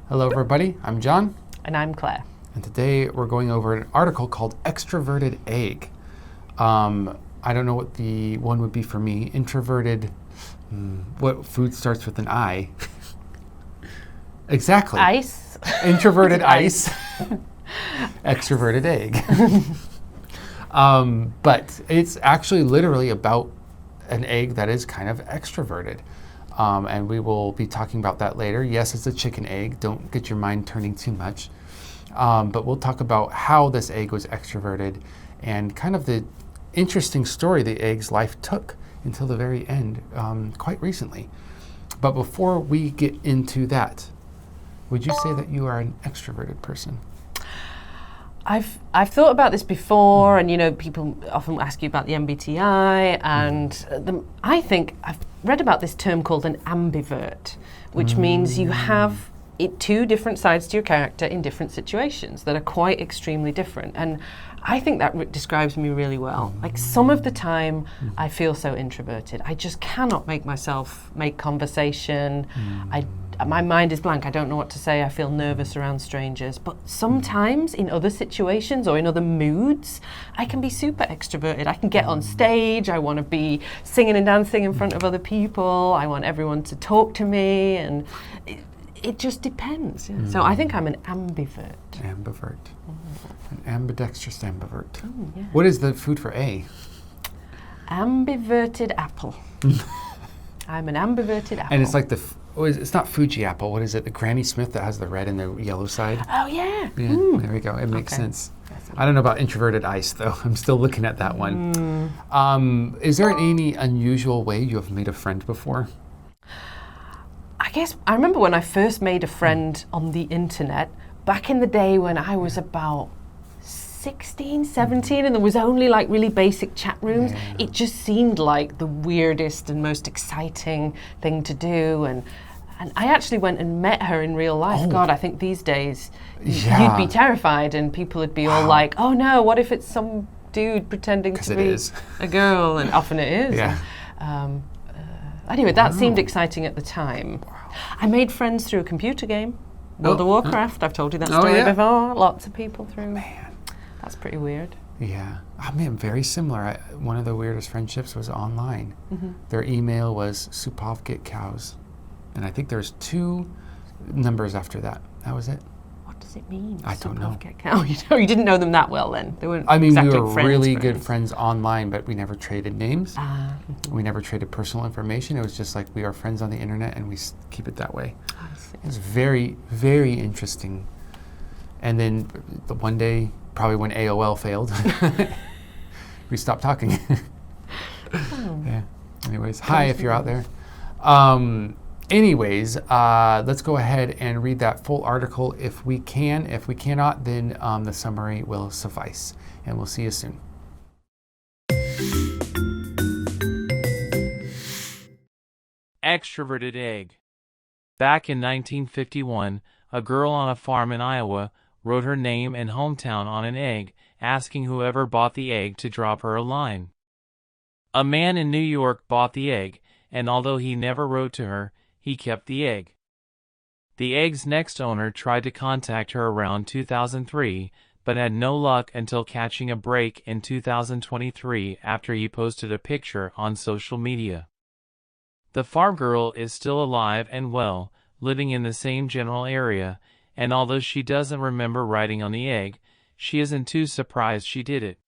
Hello everybody, I'm John. And I'm Claire. And today we're going over an article called Extroverted Egg. I don't know what the one would be for me. Introverted, what food starts with an I? Exactly. Ice. Introverted ice. Extroverted egg. But it's actually literally about an egg that is kind of extroverted. And we will be talking about that later. Yes, it's a chicken egg. Don't get your mind turning too much. But we'll talk about how this egg was extroverted and kind of the interesting story the egg's life took until the very end, quite recently. But before we get into that, would you say that you are an extroverted person? I've thought about this before, and people often ask you about the MBTI, and I think I've read about this term called an ambivert, which means you have two different sides to your character in different situations that are quite extremely different. And I think that describes me really well. Like some of the time I feel so introverted. I just cannot make myself make conversation. My mind is blank. I don't know what to say. I feel nervous around strangers. But sometimes in other situations or in other moods, I can be super extroverted. I can get on stage. I want to be singing and dancing in front of other people. I want everyone to talk to me. And it just depends. Yeah. So I think I'm an ambivert. Ambivert. An ambidextrous ambivert. Yeah. What is the food for A? Ambiverted apple. I'm an ambiverted apple. And it's like it's not Fuji apple. What is it? The Granny Smith that has the red and the yellow side? Oh, yeah. Yeah, there we go. It makes sense. I don't know about introverted ice, though. I'm still looking at that one. Is there any unusual way you have made a friend before? I guess I remember when I first made a friend on the internet, back in the day when I was about 16, 17, and there was only like really basic chat rooms. Yeah. It just seemed like the weirdest and most exciting thing to do. And I actually went and met her in real life. Oh. God, I think these days you'd be terrified and people would be all like, oh no, what if it's some dude pretending to be a girl? And often it is. Yeah. And, anyway, that seemed exciting at the time. Wow. I made friends through a computer game, World of Warcraft. I've told you that story before. Lots of people through. Man. That's pretty weird. Yeah. I mean, very similar. One of the weirdest friendships was online. Their email was Supovkit cows. And I think there's 2 numbers after that. That was it. What does it mean? I don't know. Cow? You didn't know them that well then. They weren't we exactly were really good friends online, but we never traded names. We never traded personal information. It was just like we are friends on the internet and we keep it that way. It was very, very interesting. And then the one day, probably when AOL failed, we stopped talking. Yeah. Anyways, hi if you're out there. Anyways, let's go ahead and read that full article if we can. If we cannot, then the summary will suffice. And we'll see you soon. Extroverted egg. Back in 1951, a girl on a farm in Iowa wrote her name and hometown on an egg, asking whoever bought the egg to drop her a line. A man in New York bought the egg, and although he never wrote to her, he kept the egg. The egg's next owner tried to contact her around 2003, but had no luck until catching a break in 2023 after he posted a picture on social media. The farm girl is still alive and well, living in the same general area, and although she doesn't remember writing on the egg, she isn't too surprised she did it.